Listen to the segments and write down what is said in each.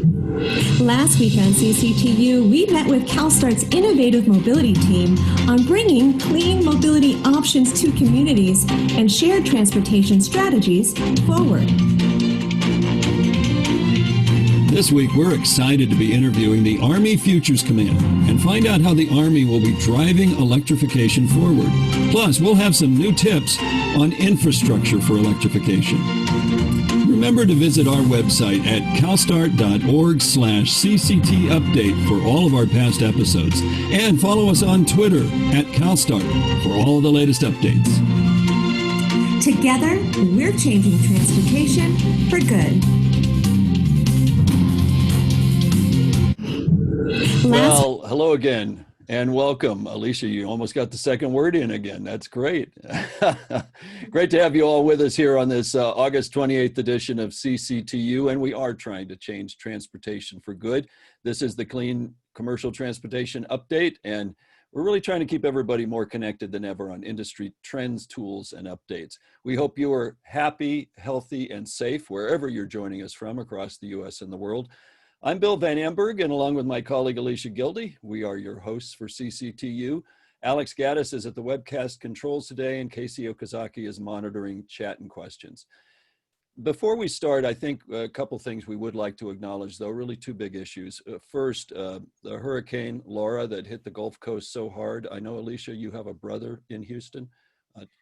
Last week on CCTU, we met with CALSTART's innovative mobility team on bringing clean mobility options to communities and shared transportation strategies forward. This week, we're excited to be interviewing the Army Futures Command and find out how the Army will be driving electrification forward. Plus, we'll have some new tips on infrastructure for electrification. Remember to visit our website at calstart.org/CCT update for all of our past episodes. And follow us on Twitter at CalStart for all the latest updates. Together, we're changing transportation for good. Well, hello again and welcome. Alicia, you almost got the second word in again. That's great. Great to have you all with us here on this August 28th edition of CCTU, and we are trying to change transportation for good. This is the Clean Commercial Transportation Update, and we're really trying to keep everybody more connected than ever on industry trends, tools, and updates. We hope you are happy, healthy, and safe wherever you're joining us from across the U.S. and the world. I'm Bill Van Amberg, and along with my colleague Alicia Gildy, we are your hosts for CCTU. Alex Gaddis is at the webcast controls today, and Casey Okazaki is monitoring chat and questions. Before we start, I think a couple things we would like to acknowledge, though, really two big issues. First, the Hurricane Laura that hit the Gulf Coast so hard. I know, Alicia, you have a brother in Houston.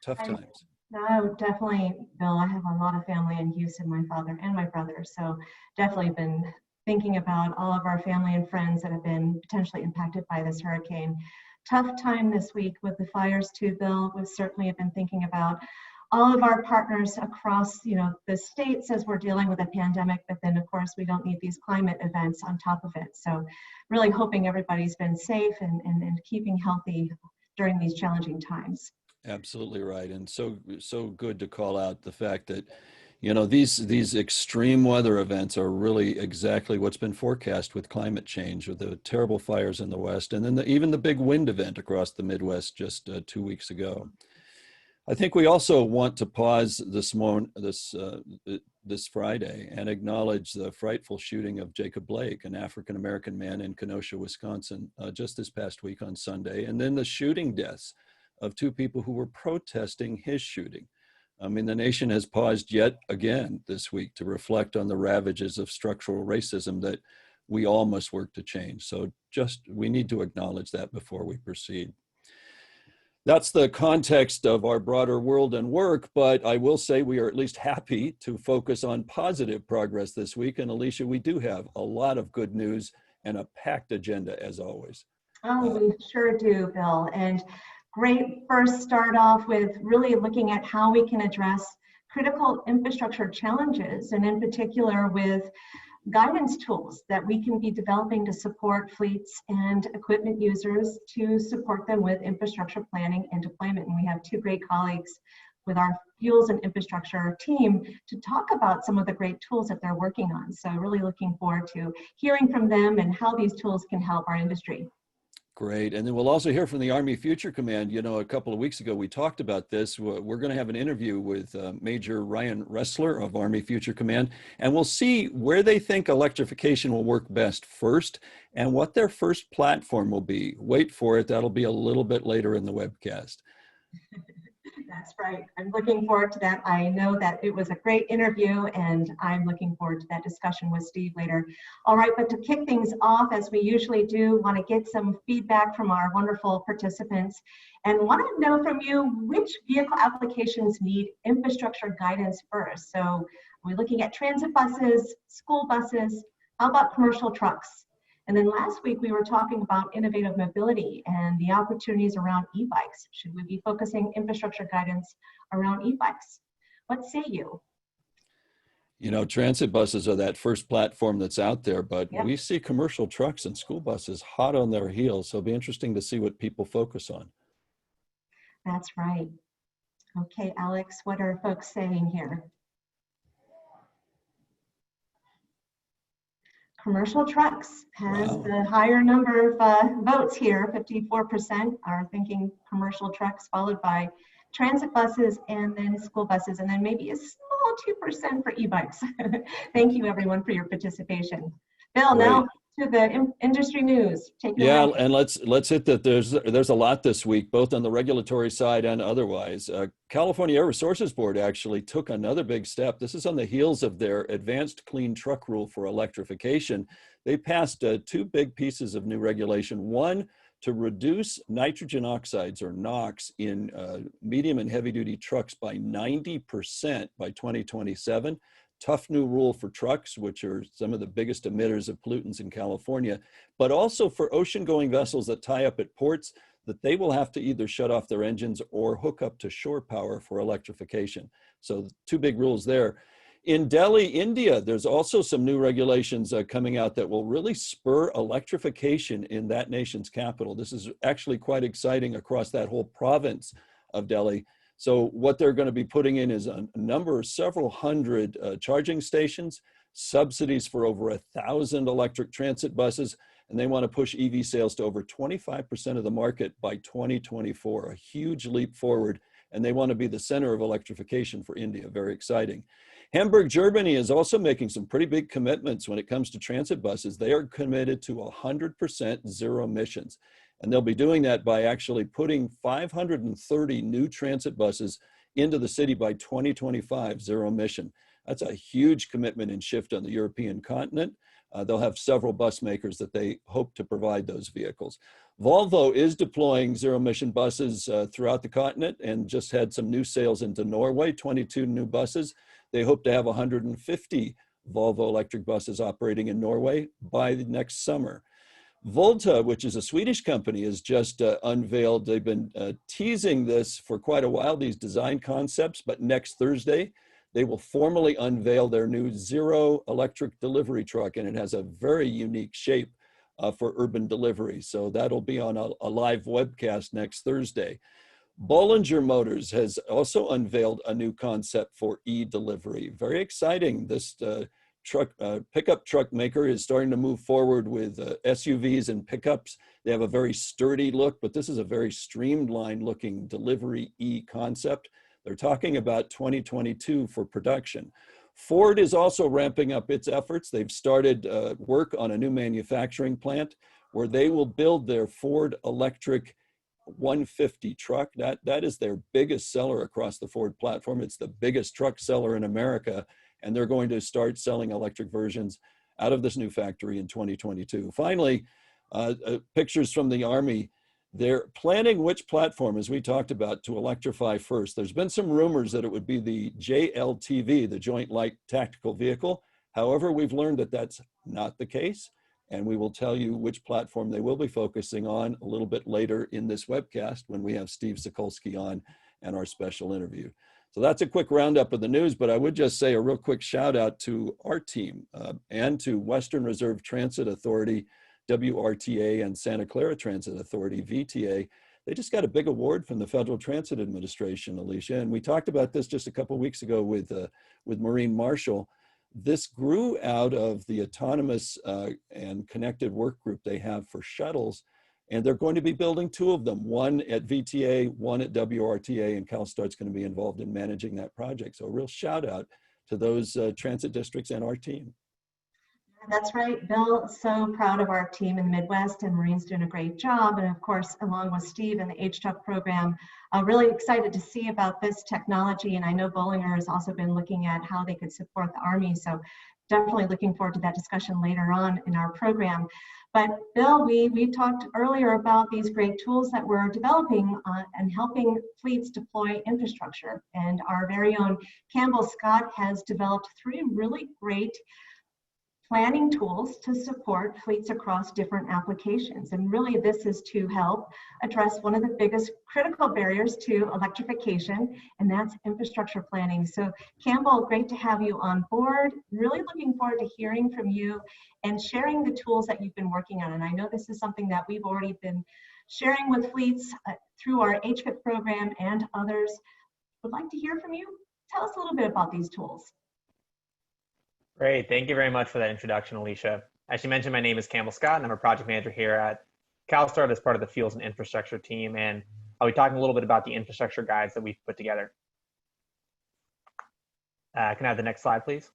Tough times. No, definitely, Bill. I have a lot of family in Houston, my father and my brother, so definitely been thinking about all of our family and friends that have been potentially impacted by this hurricane. Tough time this week with the fires too, Bill. We certainly have been thinking about all of our partners across, the states as we're dealing with a pandemic, but then of course we don't need these climate events on top of it. So really hoping everybody's been safe and keeping healthy during these challenging times. Absolutely right. And so good to call out the fact that these extreme weather events are really exactly what's been forecast with climate change, with the terrible fires in the West, and then even the big wind event across the Midwest just 2 weeks ago. I think we also want to pause this Friday and acknowledge the frightful shooting of Jacob Blake, an African-American man in Kenosha, Wisconsin, just this past week on Sunday, and then the shooting deaths of two people who were protesting his shooting. I mean, the nation has paused yet again this week to reflect on the ravages of structural racism that we all must work to change. So we need to acknowledge that before we proceed. That's the context of our broader world and work, but I will say we are at least happy to focus on positive progress this week. And Alicia, we do have a lot of good news and a packed agenda as always. Oh, we sure do, Bill. And great first start off with really looking at how we can address critical infrastructure challenges, and in particular with guidance tools that we can be developing to support fleets and equipment users to support them with infrastructure planning and deployment. And we have two great colleagues with our fuels and infrastructure team to talk about some of the great tools that they're working on. So really looking forward to hearing from them and how these tools can help our industry. Great. And then we'll also hear from the Army Future Command. A couple of weeks ago, we talked about this. We're going to have an interview with Major Ryan Ressler of Army Future Command, and we'll see where they think electrification will work best first and what their first platform will be. Wait for it. That'll be a little bit later in the webcast. That's right. I'm looking forward to that. I know that it was a great interview, and I'm looking forward to that discussion with Steve later. All right, but to kick things off, as we usually do, want to get some feedback from our wonderful participants and want to know from you which vehicle applications need infrastructure guidance first. So are we looking at transit buses, school buses? How about commercial trucks? And then last week we were talking about innovative mobility and the opportunities around e-bikes. Should we be focusing infrastructure guidance around e-bikes? What say you? Transit buses are that first platform that's out there, but Yep. We see commercial trucks and school buses hot on their heels. So it'll be interesting to see what people focus on. That's right. Okay, Alex, what are folks saying here? Commercial trucks has the higher number of votes here. 54% are thinking commercial trucks, followed by transit buses and then school buses, and then maybe a small 2% for e-bikes. Thank you everyone for your participation. Bill, Great. now to the industry news. Take it Yeah, away. and let's hit that. There's a lot this week, both on the regulatory side and otherwise. California Air Resources Board actually took another big step. This is on the heels of their advanced clean truck rule for electrification. They passed two big pieces of new regulation. One, to reduce nitrogen oxides, or NOx, in medium and heavy duty trucks by 90% by 2027. Tough new rule for trucks, which are some of the biggest emitters of pollutants in California, but also for ocean-going vessels that tie up at ports, that they will have to either shut off their engines or hook up to shore power for electrification. So two big rules there. In Delhi, India, there's also some new regulations coming out that will really spur electrification in that nation's capital. This is actually quite exciting across that whole province of Delhi. So what they're going to be putting in is a number, several hundred charging stations, subsidies for over 1,000 electric transit buses, and they want to push EV sales to over 25% of the market by 2024, a huge leap forward, and they want to be the center of electrification for India. Very exciting. Hamburg, Germany is also making some pretty big commitments when it comes to transit buses. They are committed to 100% zero emissions. And they'll be doing that by actually putting 530 new transit buses into the city by 2025, zero emission. That's a huge commitment and shift on the European continent. They'll have several bus makers that they hope to provide those vehicles. Volvo is deploying zero emission buses throughout the continent and just had some new sales into Norway, 22 new buses. They hope to have 150 Volvo electric buses operating in Norway by the next summer. Volta, which is a Swedish company, has just unveiled, they've been teasing this for quite a while, these design concepts, but next Thursday, they will formally unveil their new Zero electric delivery truck, and it has a very unique shape for urban delivery. So that'll be on a live webcast next Thursday. Bollinger Motors has also unveiled a new concept for e-delivery. Very exciting. This pickup truck maker is starting to move forward with SUVs and pickups. They have a very sturdy look, but this is a very streamlined looking delivery e-concept. They're talking about 2022 for production. Ford is also ramping up its efforts. They've started work on a new manufacturing plant where they will build their Ford electric 150 truck. That is their biggest seller across the Ford platform. It's the biggest truck seller in America, and they're going to start selling electric versions out of this new factory in 2022. Finally, pictures from the Army. They're planning which platform, as we talked about, to electrify first. There's been some rumors that it would be the JLTV, the Joint Light Tactical Vehicle. However, we've learned that that's not the case, and we will tell you which platform they will be focusing on a little bit later in this webcast when we have Steve Sokolsky on and our special interview. So that's a quick roundup of the news, but I would just say a real quick shout out to our team and to Western Reserve Transit Authority, WRTA, and Santa Clara Transit Authority, VTA. They just got a big award from the Federal Transit Administration, Alicia, and we talked about this just a couple of weeks ago with Maureen Marshall. This grew out of the autonomous and connected work group they have for shuttles, and they're going to be building two of them, one at VTA, one at WRTA, and CalSTART's going to be involved in managing that project. So a real shout out to those transit districts and our team. That's right, Bill. So proud of our team in the Midwest, and Maureen's doing a great job. And of course, along with Steve and the HTUF program, really excited to see about this technology. And I know Bollinger has also been looking at how they could support the Army. So definitely looking forward to that discussion later on in our program. But Bill, we talked earlier about these great tools that we're developing and helping fleets deploy infrastructure. And our very own Campbell Scott has developed 3 really great planning tools to support fleets across different applications. And really this is to help address one of the biggest critical barriers to electrification, and that's infrastructure planning. So Campbell, great to have you on board. Really looking forward to hearing from you and sharing the tools that you've been working on. And I know this is something that we've already been sharing with fleets through our HVIP program and others. Would like to hear from you. Tell us a little bit about these tools. Great. Thank you very much for that introduction, Alicia. As you mentioned, my name is Campbell Scott, and I'm a project manager here at CalSTART as part of the Fuels and Infrastructure team. And I'll be talking a little bit about the infrastructure guides that we've put together. Can I have the next slide, please?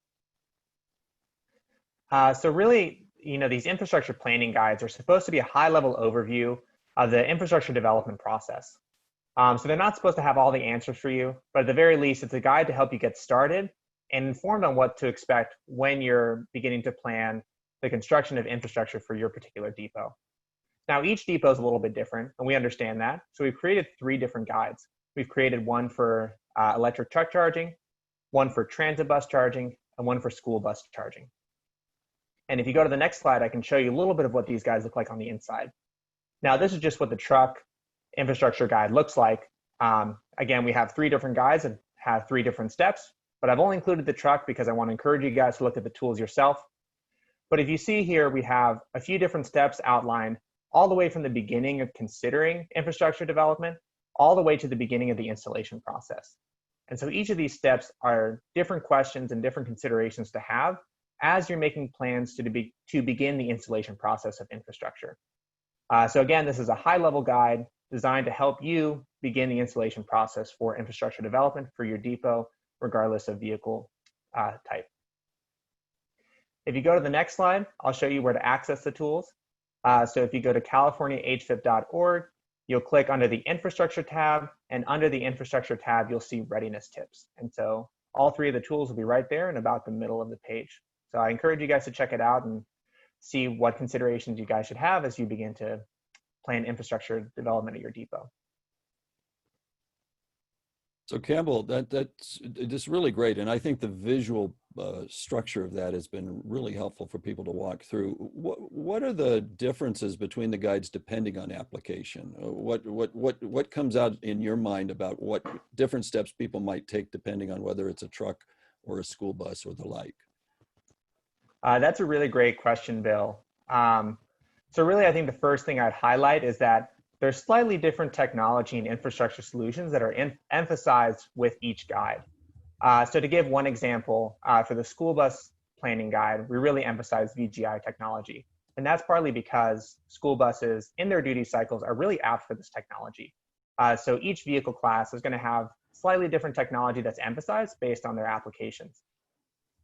So really, these infrastructure planning guides are supposed to be a high-level overview of the infrastructure development process. So they're not supposed to have all the answers for you, but at the very least, it's a guide to help you get started and informed on what to expect when you're beginning to plan the construction of infrastructure for your particular depot. Now, each depot is a little bit different, and we understand that. So we've created 3 different guides. We've created one for electric truck charging, one for transit bus charging, and one for school bus charging. And if you go to the next slide, I can show you a little bit of what these guides look like on the inside. Now, this is just what the truck infrastructure guide looks like. Again, we have 3 different guides and have 3 different steps, but I've only included the truck because I want to encourage you guys to look at the tools yourself. But if you see here, we have a few different steps outlined all the way from the beginning of considering infrastructure development, all the way to the beginning of the installation process. And so each of these steps are different questions and different considerations to have as you're making plans to begin the installation process of infrastructure. So again, this is a high-level guide designed to help you begin the installation process for infrastructure development for your depot, regardless of vehicle type. If you go to the next slide, I'll show you where to access the tools. So if you go to californiahfip.org, you'll click under the infrastructure tab, and under the infrastructure tab, you'll see readiness tips. And so all 3 of the tools will be right there in about the middle of the page. So I encourage you guys to check it out and see what considerations you guys should have as you begin to plan infrastructure development at your depot. So Campbell, that's just really great. And I think the visual structure of that has been really helpful for people to walk through. What are the differences between the guides depending on application? What comes out in your mind about what different steps people might take depending on whether it's a truck or a school bus or the like? That's a really great question, Bill. So really, I think the first thing I'd highlight is that there's slightly different technology and infrastructure solutions that are emphasized with each guide. So to give one example, for the school bus planning guide, we really emphasize VGI technology. And that's partly because school buses in their duty cycles are really apt for this technology. So each vehicle class is going to have slightly different technology that's emphasized based on their applications.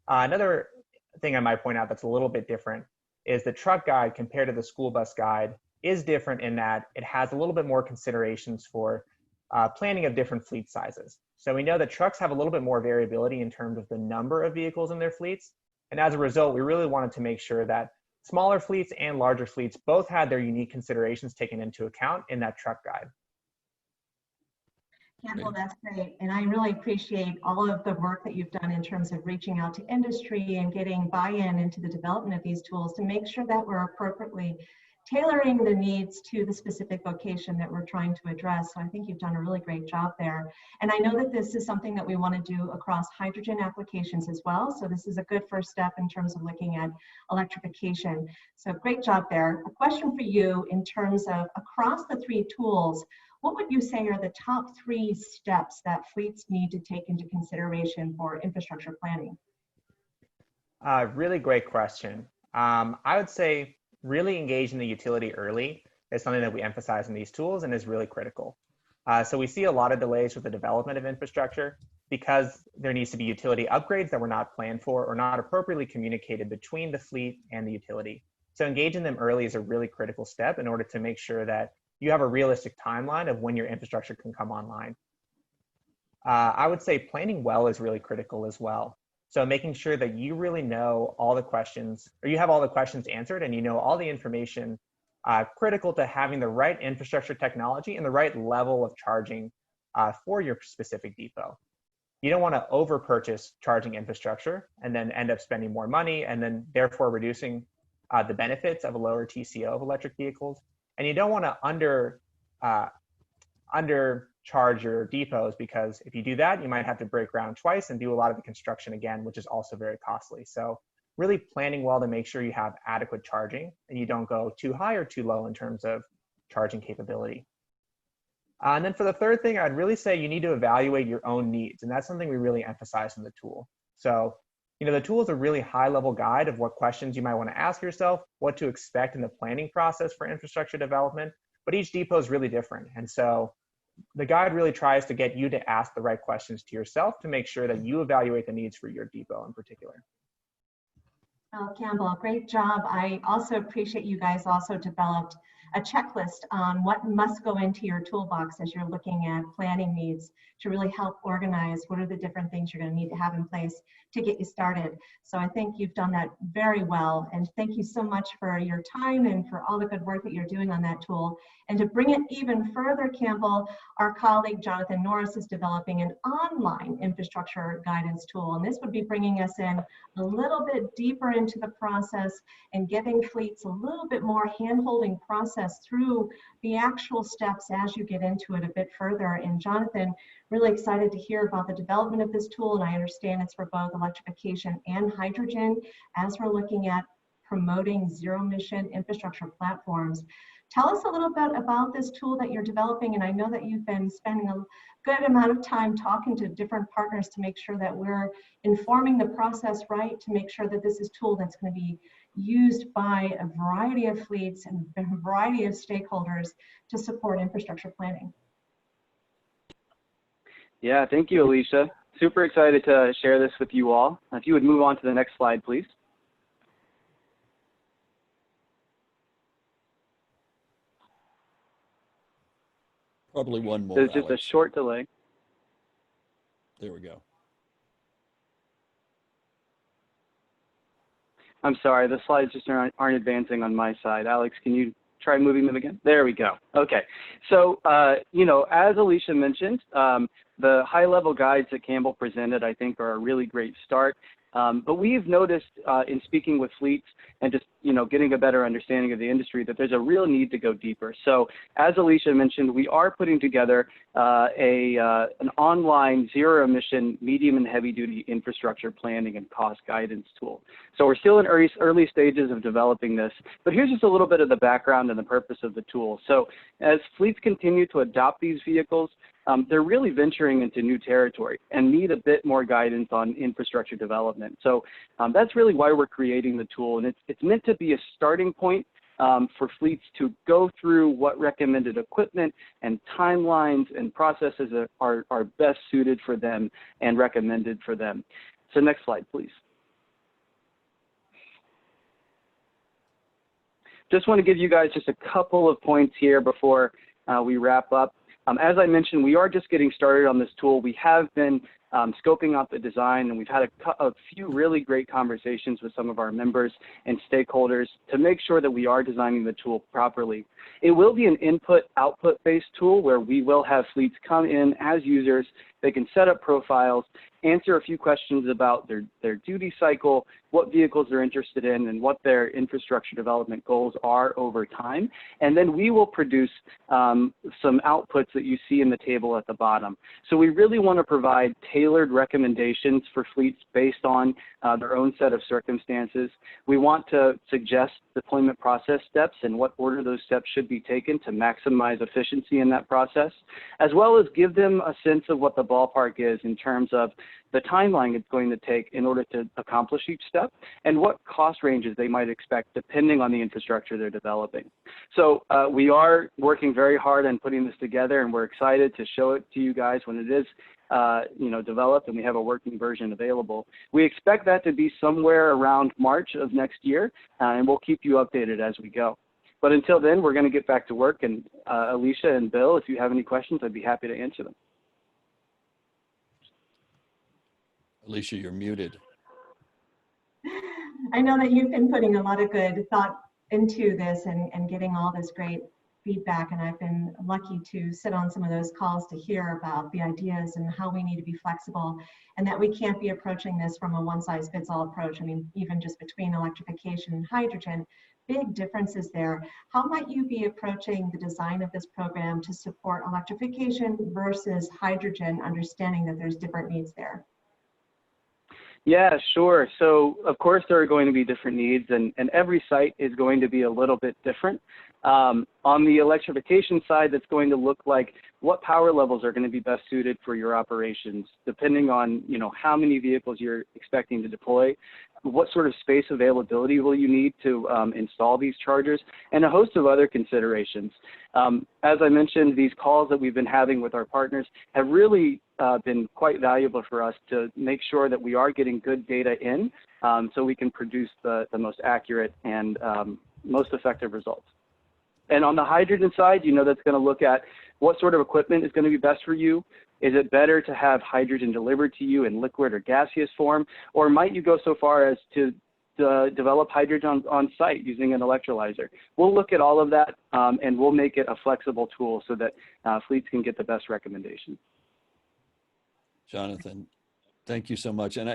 Another thing I might point out that's a little bit different is the truck guide compared to the school bus guide is different in that it has a little bit more considerations for planning of different fleet sizes. So we know that trucks have a little bit more variability in terms of the number of vehicles in their fleets. And as a result, we really wanted to make sure that smaller fleets and larger fleets both had their unique considerations taken into account in that truck guide. Campbell, that's great. And I really appreciate all of the work that you've done in terms of reaching out to industry and getting buy-in into the development of these tools to make sure that we're appropriately tailoring the needs to the specific vocation that we're trying to address. So I think you've done a really great job there. And I know that this is something that we want to do across hydrogen applications as well. So this is a good first step in terms of looking at electrification. So great job there. A question for you in terms of across the 3 tools, what would you say are the top 3 steps that fleets need to take into consideration for infrastructure planning? Really great question. I would say really engaging the utility early is something that we emphasize in these tools and is really critical. So we see a lot of delays with the development of infrastructure because there needs to be utility upgrades that were not planned for or not appropriately communicated between the fleet and the utility. So engaging them early is a really critical step in order to make sure that you have a realistic timeline of when your infrastructure can come online. I would say planning well is really critical as well. So making sure that you really know all the questions, or you have all the questions answered and you know all the information critical to having the right infrastructure technology and the right level of charging for your specific depot. You don't want to over-purchase charging infrastructure and then end up spending more money and then therefore reducing the benefits of a lower TCO of electric vehicles. And you don't want to undercharge your depots, because if you do that, you might have to break ground twice and do a lot of the construction again, which is also very costly. So really planning well to make sure you have adequate charging and you don't go too high or too low in terms of charging capability. And then for the third thing, I'd really say you need to evaluate your own needs. And that's something we really emphasize in the tool. So, the tool is a really high-level guide of what questions you might want to ask yourself, what to expect in the planning process for infrastructure development, but each depot is really different. And so the guide really tries to get you to ask the right questions to yourself to make sure that you evaluate the needs for your depot in particular. Oh, Campbell, great job. I also appreciate you guys also developed a checklist on what must go into your toolbox as you're looking at planning needs to really help organize what are the different things you're going to need to have in place to get you started. So I think you've done that very well. And thank you so much for your time and for all the good work that you're doing on that tool. And to bring it even further, Campbell, our colleague Jonathan Norris is developing an online infrastructure guidance tool. And this would be bringing us in a little bit deeper into the process and giving fleets a little bit more hand-holding process through the actual steps as you get into it a bit further. And Jonathan, really excited to hear about the development of this tool, and I understand it's for both electrification and hydrogen as we're looking at promoting zero-emission infrastructure platforms. Tell us a little bit about this tool that you're developing, and I know that you've been spending a good amount of time talking to different partners to make sure that we're informing the process right, to make sure that this is a tool that's going to be used by a variety of fleets and a variety of stakeholders to support infrastructure planning. Yeah, thank you, Alicia. Super excited to share this with you all. If you would move on to the next slide, please. Probably one more. There's just Alex. a short delay. There we go. I'm sorry, the slides just aren't advancing on my side. Alex, can you try moving them again? There we go. Okay. So, you know, as Alicia mentioned, the high-level guides that Campbell presented, I think, are a really great start. But we've noticed in speaking with fleets and just, you know, getting a better understanding of the industry that there's a real need to go deeper. So as Alicia mentioned, we are putting together an online zero-emission medium and heavy-duty infrastructure planning and cost guidance tool. So we're still in early stages of developing this, but here's just a little bit of the background and the purpose of the tool. So as fleets continue to adopt these vehicles, they're really venturing into new territory and need a bit more guidance on infrastructure development. So that's really why we're creating the tool, and it's meant to be a starting point for fleets to go through what recommended equipment and timelines and processes are best suited for them and recommended for them. So next slide, please. Just want to give you guys just a couple of points here before we wrap up. As I mentioned, we are just getting started on this tool. We have been scoping out the design, and we've had a few really great conversations with some of our members and stakeholders to make sure that we are designing the tool properly. It will be an input-output based tool where we will have fleets come in as users. They can set up profiles, answer a few questions about their duty cycle, what vehicles they're interested in, and what their infrastructure development goals are over time. And then we will produce some outputs that you see in the table at the bottom. So we really want to provide tailored recommendations for fleets based on their own set of circumstances. We want to suggest deployment process steps and what order those steps should be taken to maximize efficiency in that process, as well as give them a sense of what the ballpark is in terms of the timeline it's going to take in order to accomplish each step and what cost ranges they might expect depending on the infrastructure they're developing. So we are working very hard on putting this together, and we're excited to show it to you guys when it is you know, developed and we have a working version available. We expect that to be somewhere around March of next year, and we'll keep you updated as we go. But until then, we're going to get back to work, and Alicia and Bill, if you have any questions, I'd be happy to answer them. Alicia, you're muted. I know that you've been putting a lot of good thought into this and getting all this great feedback, and I've been lucky to sit on some of those calls to hear about the ideas and how we need to be flexible, and that we can't be approaching this from a one-size-fits-all approach. I mean, even just between electrification and hydrogen, big differences there. How might you be approaching the design of this program to support electrification versus hydrogen, understanding that there's different needs there? Yeah, sure. So of course there are going to be different needs, and every site is going to be a little bit different. On the electrification side, that's going to look like what power levels are going to be best suited for your operations, depending on, you know, how many vehicles you're expecting to deploy, what sort of space availability will you need to install these chargers, and a host of other considerations. As I mentioned, these calls that we've been having with our partners have really been quite valuable for us to make sure that we are getting good data in so we can produce the most accurate and most effective results. And on the hydrogen side, that's going to look at what sort of equipment is going to be best for you. Is it better to have hydrogen delivered to you in liquid or gaseous form? Or might you go so far as to develop hydrogen on site using an electrolyzer? We'll look at all of that and we'll make it a flexible tool so that fleets can get the best recommendations. Jonathan, thank you so much. And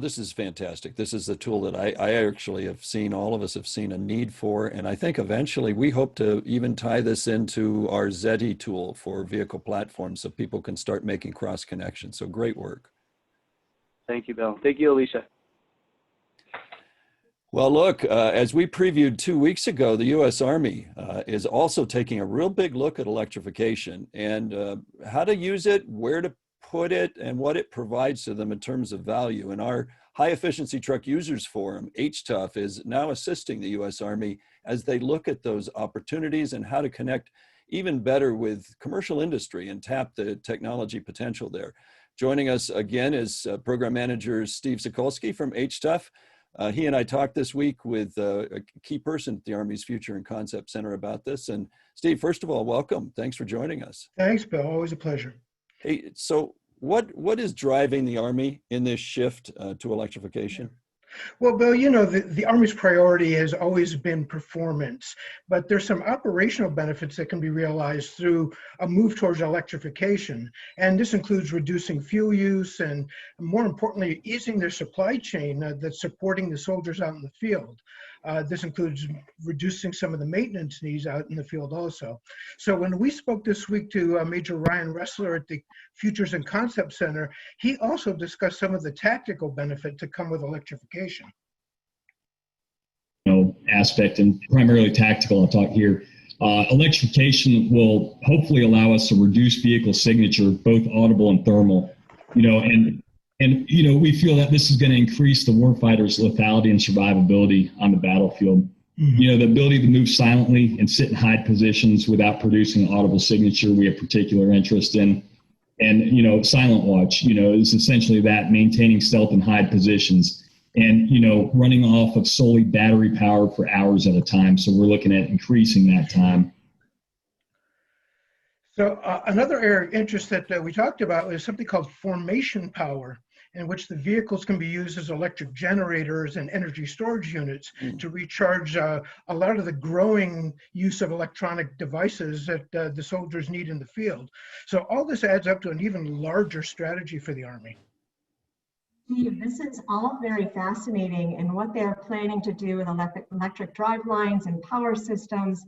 this is fantastic. This is a tool that I actually have seen, all of us have seen a need for. And I think eventually we hope to even tie this into our ZETI tool for vehicle platforms so people can start making cross connections. So great work. Thank you, Bill. Thank you, Alicia. Well, look, as we previewed 2 weeks ago, the U.S. Army is also taking a real big look at electrification and how to use it, where to put it, and what it provides to them in terms of value. And our High Efficiency Truck Users Forum, HTUF, is now assisting the U.S. Army as they look at those opportunities and how to connect even better with commercial industry and tap the technology potential there. Joining us again is Program Manager Steve Sokolsky from HTUF. He and I talked this week with a key person at the Army's Future and Concept Center about this. And Steve, first of all, welcome. Thanks for joining us. Thanks, Bill. Always a pleasure. Hey, so what is driving the Army in this shift to electrification? Well, Bill, the Army's priority has always been performance, but there's some operational benefits that can be realized through a move towards electrification. And this includes reducing fuel use and, more importantly, easing their supply chain that's supporting the soldiers out in the field. This includes reducing some of the maintenance needs out in the field also. So when we spoke this week to Major Ryan Ressler at the Futures and Concept Center, he also discussed some of the tactical benefit to come with electrification. Aspect and primarily tactical, I'll talk here. Electrification will hopefully allow us to reduce vehicle signature, both audible and thermal, and we feel that this is going to increase the warfighter's lethality and survivability on the battlefield. Mm-hmm. The ability to move silently and sit in hide positions without producing audible signature we have particular interest in. And, silent watch, is essentially that, maintaining stealth and hide positions and, running off of solely battery power for hours at a time. So we're looking at increasing that time. So another area of interest that we talked about is something called formation power, in which the vehicles can be used as electric generators and energy storage units to recharge a lot of the growing use of electronic devices that the soldiers need in the field. So all this adds up to an even larger strategy for the Army. Steve, this is all very fascinating, and what they're planning to do with electric drive lines and power systems.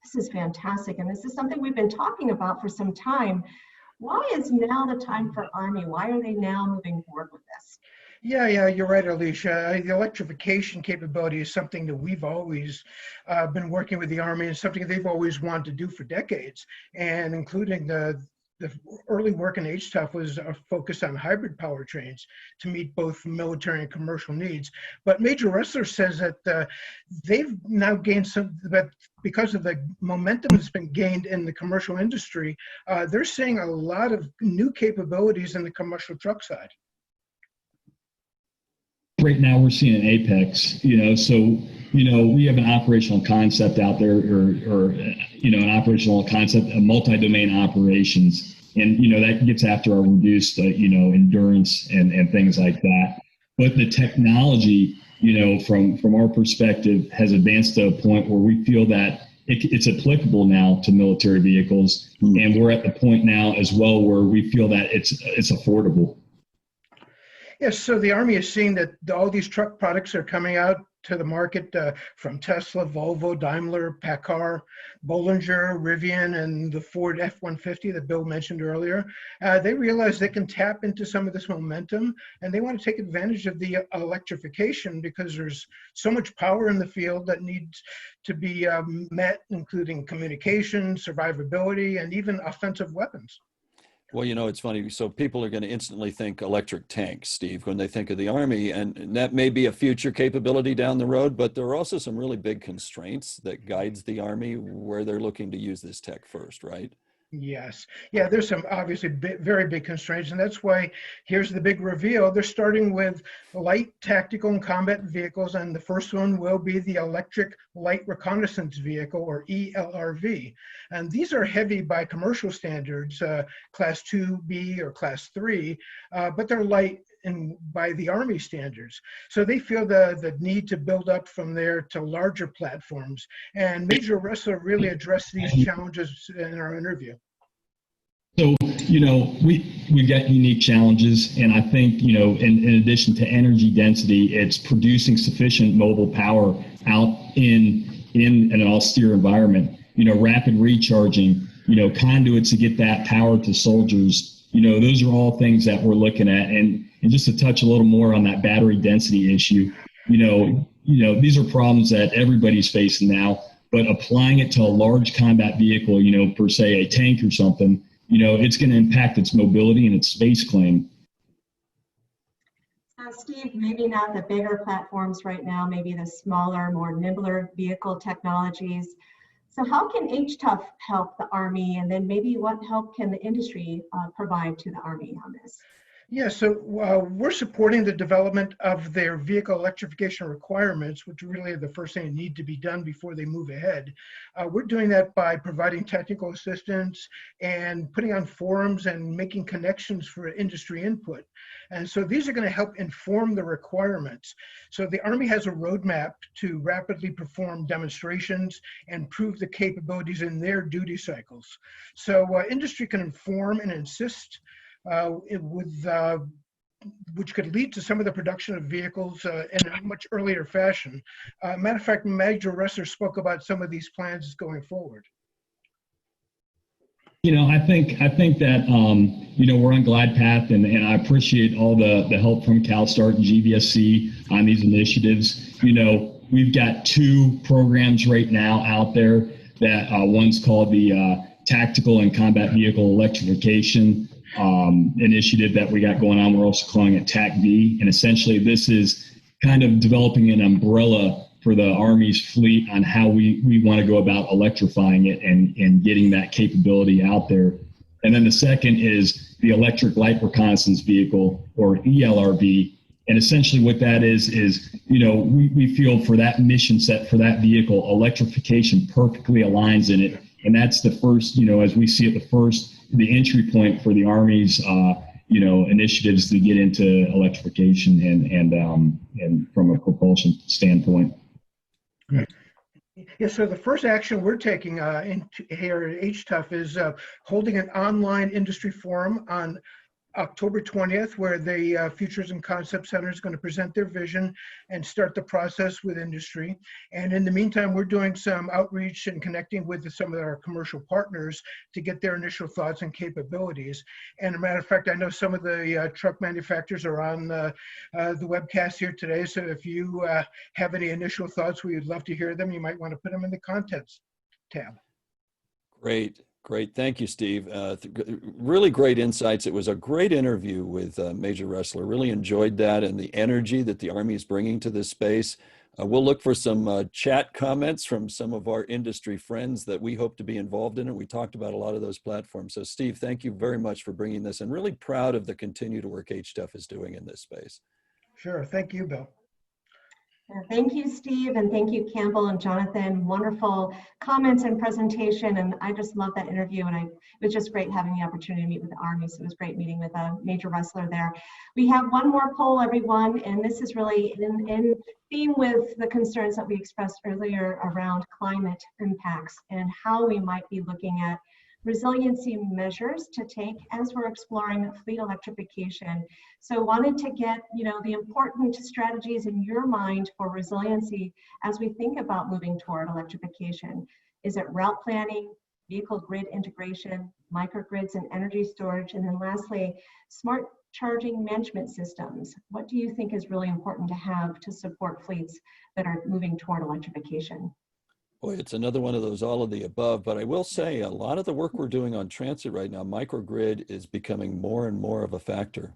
This is fantastic, and this is something we've been talking about for some time. Why is now the time for Army? Why are they now moving forward with this? Yeah, you're right, Alicia. The electrification capability is something that we've always been working with the Army, and something they've always wanted to do for decades, and including the early work in HTUF was focused on hybrid powertrains to meet both military and commercial needs. But Major Ressler says that they've now gained that because of the momentum that's been gained in the commercial industry, they're seeing a lot of new capabilities in the commercial truck side. Right now we're seeing an apex, so, we have an operational concept out there or an operational concept of multi-domain operations. And, that gets after our reduced, endurance and things like that. But the technology, from our perspective has advanced to a point where we feel that it's applicable now to military vehicles. And we're at the point now as well where we feel that it's affordable. Yes, so the Army is seeing that all these truck products are coming out to the market from Tesla, Volvo, Daimler, PACCAR, Bollinger, Rivian, and the Ford F-150 that Bill mentioned earlier. They realize they can tap into some of this momentum, and they want to take advantage of the electrification because there's so much power in the field that needs to be met, including communication, survivability, and even offensive weapons. Well, it's funny. So people are going to instantly think electric tanks, Steve, when they think of the Army, and that may be a future capability down the road, but there are also some really big constraints that guides the Army where they're looking to use this tech first, right? Yes. Yeah, there's some obviously very big constraints, and that's why here's the big reveal. They're starting with light tactical and combat vehicles, and the first one will be the Electric Light Reconnaissance Vehicle, or ELRV. And these are heavy by commercial standards, Class 2B or Class 3, but they're light by the Army standards. So they feel the need to build up from there to larger platforms. And Major Ressler really addressed these challenges in our interview. So, we've got unique challenges, and I think, in addition to energy density, it's producing sufficient mobile power out in an austere environment. Rapid recharging, conduits to get that power to soldiers. Those are all things that we're looking at. And just to touch a little more on that battery density issue, these are problems that everybody's facing now, but applying it to a large combat vehicle, per se a tank or something, it's going to impact its mobility and its space claim. So Steve, maybe not the bigger platforms right now, maybe the smaller, more nimbler vehicle technologies. So how can HTUF help the Army, and then maybe what help can the industry provide to the Army on this? Yeah, so we're supporting the development of their vehicle electrification requirements, which really are the first thing that need to be done before they move ahead. We're doing that by providing technical assistance and putting on forums and making connections for industry input. And so these are going to help inform the requirements. So the Army has a roadmap to rapidly perform demonstrations and prove the capabilities in their duty cycles. So industry can inform and insist which could lead to some of the production of vehicles in a much earlier fashion. Matter of fact, Major Ressler spoke about some of these plans going forward. I think that we're on glide path, and I appreciate all the help from CALSTART and GVSC on these initiatives. We've got 2 programs right now out there. That one's called the Tactical and Combat Vehicle Electrification initiative that we got going on. We're also calling it TAC-V, and essentially this is kind of developing an umbrella for the Army's fleet on how we want to go about electrifying it and getting that capability out there. And then the second is the Electric Light Reconnaissance Vehicle, or ELRV. And essentially what that is we feel for that mission set for that vehicle, electrification perfectly aligns in it. And that's the first, as we see it, the entry point for the Army's, initiatives to get into electrification and from a propulsion standpoint. Yeah, so the first action we're taking here at HTUF is holding an online industry forum on October 20th, where the Futures and Concept Center is going to present their vision and start the process with industry. And in the meantime, we're doing some outreach and connecting with some of our commercial partners to get their initial thoughts and capabilities. And as a matter of fact, I know some of the truck manufacturers are on the webcast here today. So if you have any initial thoughts, we would love to hear them. You might want to put them in the contents tab. Great. Thank you, Steve. Really great insights. It was a great interview with Major Ressler. Really enjoyed that and the energy that the Army is bringing to this space. We'll look for some chat comments from some of our industry friends that we hope to be involved in it. We talked about a lot of those platforms. So Steve, thank you very much for bringing this, and really proud of the continued work HTUF is doing in this space. Sure. Thank you, Bill. Thank you, Steve, and thank you, Campbell and Jonathan. Wonderful comments and presentation, and I just love that interview, and it was just great having the opportunity to meet with the Army, so it was great meeting with Major Ressler there. We have one more poll, everyone, and this is really in theme with the concerns that we expressed earlier around climate impacts and how we might be looking at resiliency measures to take as we're exploring fleet electrification. So wanted to get, the important strategies in your mind for resiliency as we think about moving toward electrification. Is it route planning, vehicle grid integration, microgrids and energy storage? And then lastly, smart charging management systems. What do you think is really important to have to support fleets that are moving toward electrification? Boy, it's another one of those all of the above, but I will say a lot of the work we're doing on transit right now, microgrid is becoming more and more of a factor.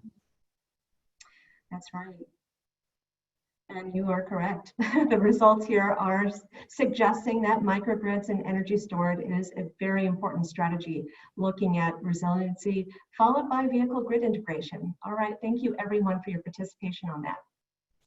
That's right. And you are correct. The results here are suggesting that microgrids and energy storage is a very important strategy, looking at resiliency, followed by vehicle grid integration. All right, thank you everyone for your participation on that.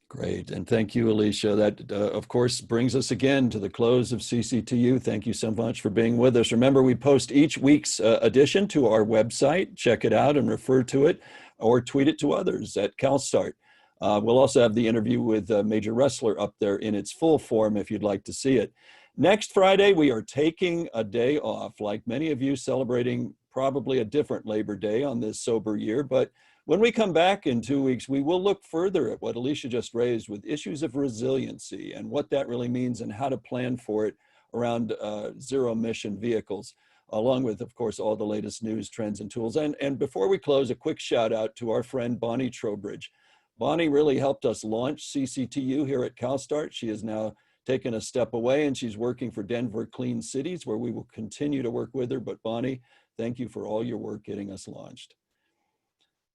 Great, and thank you, Alicia. That, of course, brings us again to the close of CCTU. Thank you so much for being with us. Remember, we post each week's edition to our website. Check it out and refer to it, or tweet it to others at CalSTART. We'll also have the interview with Major Ressler up there in its full form if you'd like to see it. Next Friday, we are taking a day off, like many of you, celebrating probably a different Labor Day on this sober year. But when we come back in 2 weeks, we will look further at what Alicia just raised with issues of resiliency and what that really means and how to plan for it around zero-emission vehicles, along with, of course, all the latest news, trends, and tools. And before we close, a quick shout out to our friend Bonnie Trowbridge. Bonnie really helped us launch CCTU here at CalSTART. She has now taken a step away and she's working for Denver Clean Cities, where we will continue to work with her. But Bonnie, thank you for all your work getting us launched.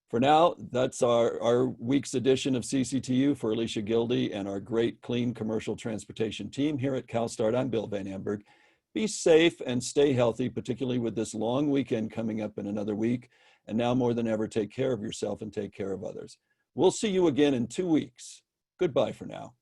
For now, that's our week's edition of CCTU. For Alicia Gildy and our great clean commercial transportation team here at CalSTART, I'm Bill Van Amberg. Be safe and stay healthy, particularly with this long weekend coming up in another week. And now more than ever, take care of yourself and take care of others. We'll see you again in 2 weeks. Goodbye for now.